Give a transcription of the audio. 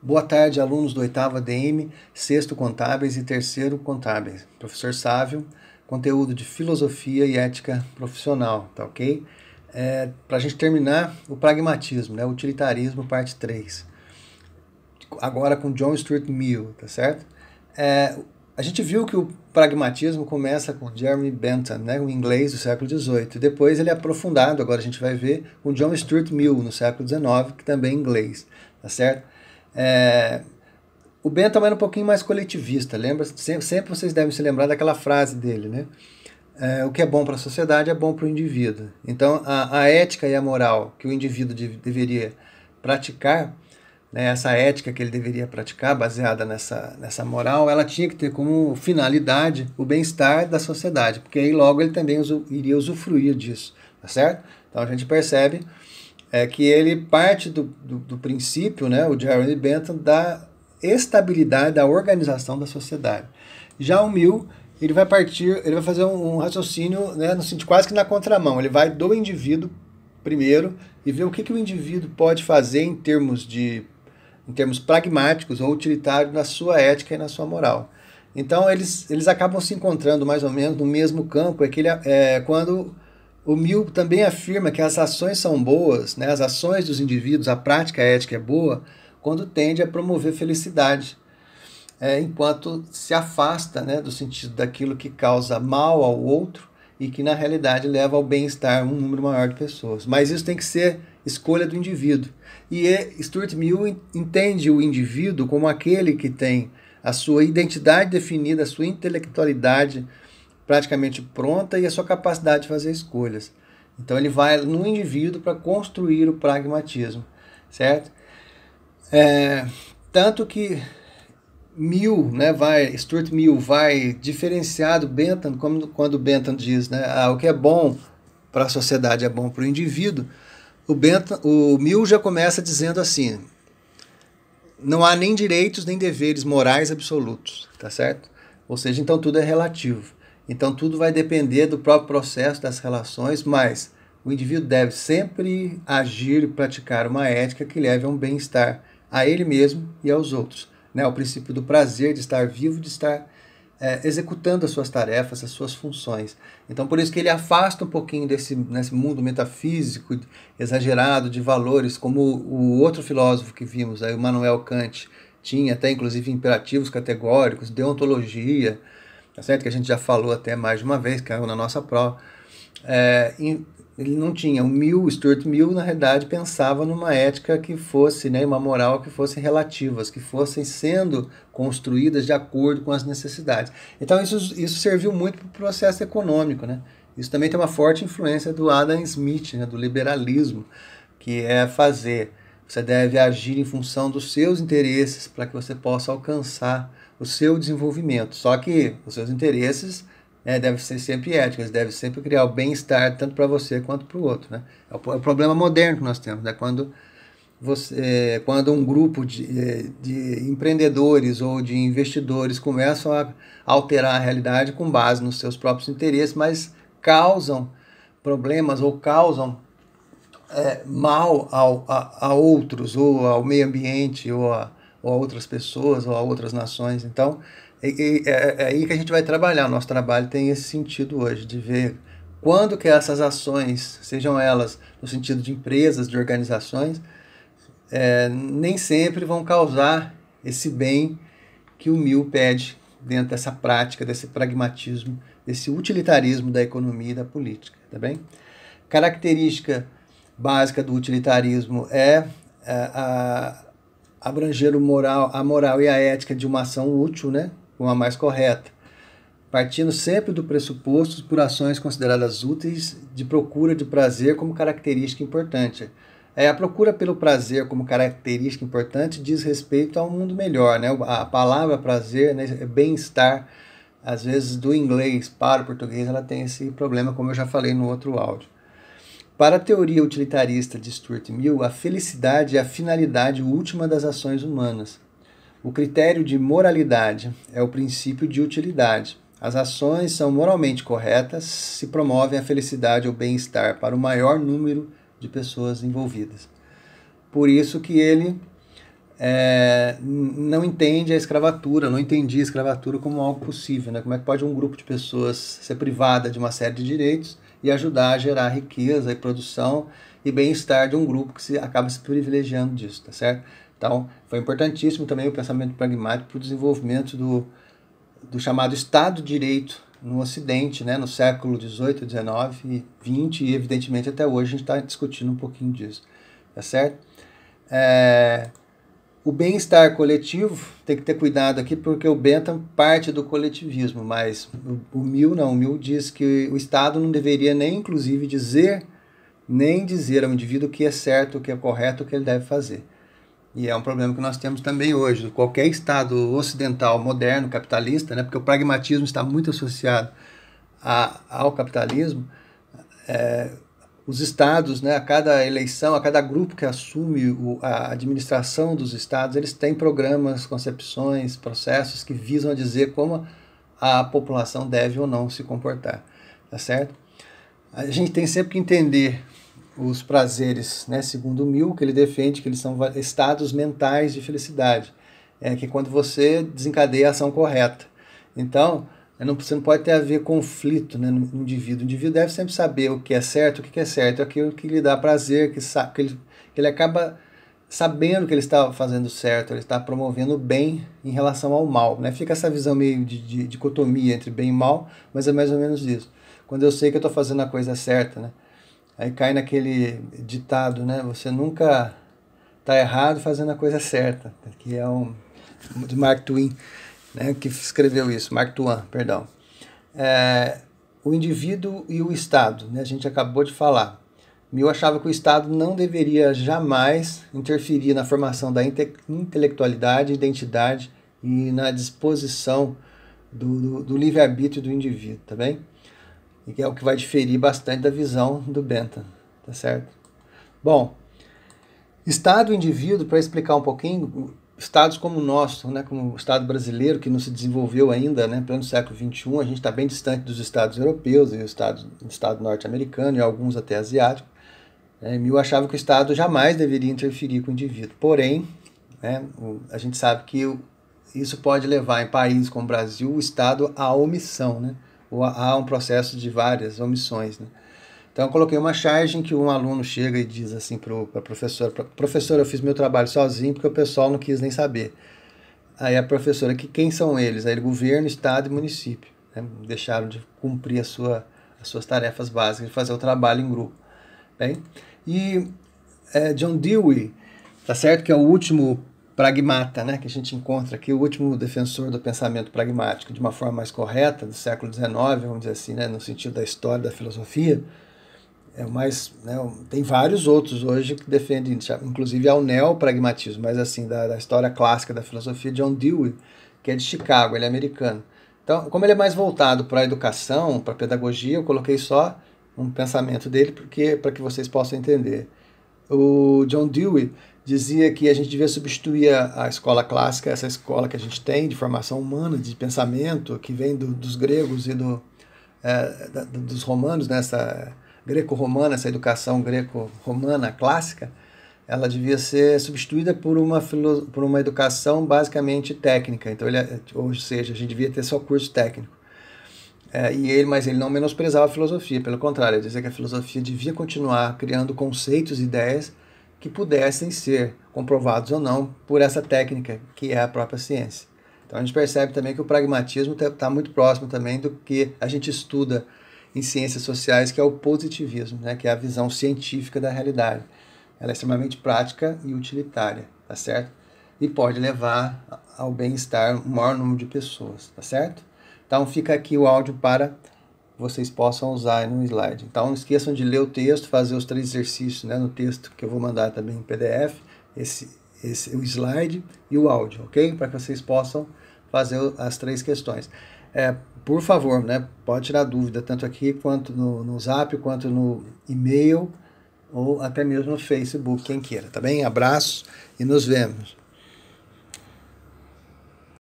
Boa tarde, alunos do 8º ADM, 6º Contábeis e 3º Contábeis. Professor Sávio, conteúdo de Filosofia e Ética Profissional, tá ok? Para a gente terminar, o pragmatismo, né? O utilitarismo, parte 3. Agora com John Stuart Mill, tá certo? A gente viu que o pragmatismo começa com Jeremy Bentham, né? O inglês do século XVIII. Depois ele é aprofundado, agora a gente vai ver, com John Stuart Mill, no século XIX, que também é inglês, tá certo? O Bentham era um pouquinho mais coletivista, lembra? Sempre vocês devem se lembrar daquela frase dele, né? O que é bom para a sociedade é bom para o indivíduo. Então, a ética e a moral que o indivíduo deveria praticar, né, essa ética que ele deveria praticar, baseada nessa moral, ela tinha que ter como finalidade o bem-estar da sociedade, porque aí logo ele também iria usufruir disso, tá certo? Então a gente percebe que ele parte do princípio, né, o Jeremy Bentham, da estabilidade da organização da sociedade. Já o Mill, ele vai fazer um raciocínio, né, no sentido quase que na contramão. Ele vai do indivíduo primeiro e ver o que o indivíduo pode fazer em termos pragmáticos ou utilitários na sua ética e na sua moral. Então eles acabam se encontrando mais ou menos no mesmo campo, quando o Mill também afirma que as ações são boas, né, as ações dos indivíduos, a prática ética é boa, quando tende a promover felicidade, enquanto se afasta, né, do sentido daquilo que causa mal ao outro e que na realidade leva ao bem-estar um número maior de pessoas. Mas isso tem que ser escolha do indivíduo. E Stuart Mill entende o indivíduo como aquele que tem a sua identidade definida, a sua intelectualidade praticamente pronta e a sua capacidade de fazer escolhas. Então ele vai no indivíduo para construir o pragmatismo, certo? Tanto que Stuart Mill vai diferenciar do Bentham, como quando Bentham diz, né, o que é bom para a sociedade é bom para o indivíduo. O Mill já começa dizendo assim: não há nem direitos nem deveres morais absolutos, tá certo? Ou seja, então tudo é relativo. Então tudo vai depender do próprio processo das relações, mas o indivíduo deve sempre agir e praticar uma ética que leve a um bem-estar a ele mesmo e aos outros. Né? O princípio do prazer de estar vivo, de estar executando as suas tarefas, as suas funções. Então por isso que ele afasta um pouquinho nesse mundo metafísico exagerado de valores, como o outro filósofo que vimos, aí, o Immanuel Kant, tinha até inclusive imperativos categóricos, deontologia, tá certo? Que a gente já falou até mais de uma vez, caiu na nossa prova. Ele não tinha. O Stuart Mill, na realidade, pensava numa ética que fosse, né, uma moral que fossem relativas, que fossem sendo construídas de acordo com as necessidades. Então isso serviu muito para o processo econômico, né? Isso também tem uma forte influência do Adam Smith, né, do liberalismo, que é você deve agir em função dos seus interesses para que você possa alcançar o seu desenvolvimento. Só que os seus interesses devem ser sempre éticos, devem sempre criar o bem-estar tanto para você quanto para o outro. Né? É o problema moderno que nós temos, né? Quando um grupo de empreendedores ou de investidores começam a alterar a realidade com base nos seus próprios interesses, mas causam problemas ou causam mal a outros, ou ao meio ambiente, ou a outras pessoas, ou a outras nações. Então, é aí que a gente vai trabalhar. O nosso trabalho tem esse sentido hoje, de ver quando que essas ações, sejam elas no sentido de empresas, de organizações, nem sempre vão causar esse bem que o Mill pede dentro dessa prática, desse pragmatismo, desse utilitarismo da economia e da política, tá bem? Característica básica do utilitarismo é abranger a moral e a ética de uma ação útil, né, como a mais correta, partindo sempre do pressuposto por ações consideradas úteis de procura de prazer como característica importante. A procura pelo prazer como característica importante diz respeito a um mundo melhor, né? A palavra prazer, né, bem-estar, às vezes do inglês para o português, ela tem esse problema, como eu já falei no outro áudio. Para a teoria utilitarista de Stuart Mill, a felicidade é a finalidade última das ações humanas. O critério de moralidade é o princípio de utilidade. As ações são moralmente corretas se promovem a felicidade ou bem-estar para o maior número de pessoas envolvidas. Por isso que ele não entende a escravatura, não entendia a escravatura como algo possível, né? Como é que pode um grupo de pessoas ser privada de uma série de direitos e ajudar a gerar riqueza e produção e bem-estar de um grupo que acaba se privilegiando disso, tá certo? Então, foi importantíssimo também o pensamento pragmático para o desenvolvimento do chamado Estado de Direito no Ocidente, né? No século XVIII, XIX e XX, e evidentemente até hoje a gente está discutindo um pouquinho disso, tá certo? O bem-estar coletivo, tem que ter cuidado aqui, porque o Bentham parte do coletivismo, mas o Mill não. O Mill diz que o Estado não deveria nem, inclusive, dizer ao indivíduo o que é certo, o que é correto, o que ele deve fazer. E é um problema que nós temos também hoje. Qualquer Estado ocidental, moderno, capitalista, né, porque o pragmatismo está muito associado ao capitalismo, os estados, né, a cada eleição, a cada grupo que assume a administração dos estados, eles têm programas, concepções, processos que visam a dizer como a população deve ou não se comportar, tá certo? A gente tem sempre que entender os prazeres, né, segundo o Mill, que ele defende que eles são estados mentais de felicidade, que é quando você desencadeia a ação correta. Então, você não pode ter a ver conflito, né, no indivíduo. O indivíduo deve sempre saber o que é certo, é aquilo que lhe dá prazer, que ele acaba sabendo que ele está fazendo certo, ele está promovendo o bem em relação ao mal, né? Fica essa visão meio de dicotomia entre bem e mal, mas é mais ou menos isso. Quando eu sei que eu estou fazendo a coisa certa, né? Aí cai naquele ditado, né? Você nunca está errado fazendo a coisa certa, que é de Mark Twain, né, que escreveu isso, Mark Twain, perdão. O indivíduo e o Estado, né, a gente acabou de falar. Mill achava que o Estado não deveria jamais interferir na formação da intelectualidade, identidade e na disposição do livre-arbítrio do indivíduo, tá bem? E que é o que vai diferir bastante da visão do Bentham, tá certo? Bom, Estado e indivíduo, para explicar um pouquinho, estados como o nosso, né, como o Estado brasileiro, que não se desenvolveu ainda, né, pleno século XXI, a gente está bem distante dos estados europeus e o estado norte-americano e alguns até asiáticos. Mill achava que o Estado jamais deveria interferir com o indivíduo. Porém, né, a gente sabe que isso pode levar em países como o Brasil o Estado à omissão, né, ou a um processo de várias omissões, né. Então eu coloquei uma charge em que um aluno chega e diz assim para a professora: professora, eu fiz meu trabalho sozinho porque o pessoal não quis nem saber. Aí a professora: quem são eles? Aí ele: governo, estado e município, né? Deixaram de cumprir as suas tarefas básicas, de fazer o trabalho em grupo. Bem, e John Dewey, tá certo, que é o último pragmata, né, que a gente encontra aqui, o último defensor do pensamento pragmático de uma forma mais correta, do século XIX, vamos dizer assim, né, no sentido da história da filosofia. Tem vários outros hoje que defendem, inclusive ao neopragmatismo, mas assim, da história clássica da filosofia, John Dewey, que é de Chicago, ele é americano. Então, como ele é mais voltado para a educação, para a pedagogia, eu coloquei só um pensamento dele para que vocês possam entender. O John Dewey dizia que a gente devia substituir a escola clássica, essa escola que a gente tem de formação humana, de pensamento, que vem dos gregos e dos romanos, nessa greco-romana, essa educação greco-romana clássica, ela devia ser substituída por uma educação basicamente técnica. Então, ou seja, a gente devia ter só curso técnico. Mas ele não menosprezava a filosofia, pelo contrário, ele dizia que a filosofia devia continuar criando conceitos e ideias que pudessem ser comprovados ou não por essa técnica, que é a própria ciência. Então a gente percebe também que o pragmatismo está muito próximo também do que a gente estuda em ciências sociais, que é o positivismo, né, que é a visão científica da realidade. Ela é extremamente prática e utilitária, tá certo? E pode levar ao bem-estar um maior número de pessoas, tá certo? Então fica aqui o áudio para vocês possam usar no slide. Então não esqueçam de ler o texto, fazer os 3 exercícios, né, no texto que eu vou mandar também em PDF, o slide e o áudio, ok? Para que vocês possam fazer as 3 questões. Por favor, né, pode tirar dúvida, tanto aqui quanto no Zap, quanto no e-mail, ou até mesmo no Facebook, quem queira, tá bem? Abraço e nos vemos.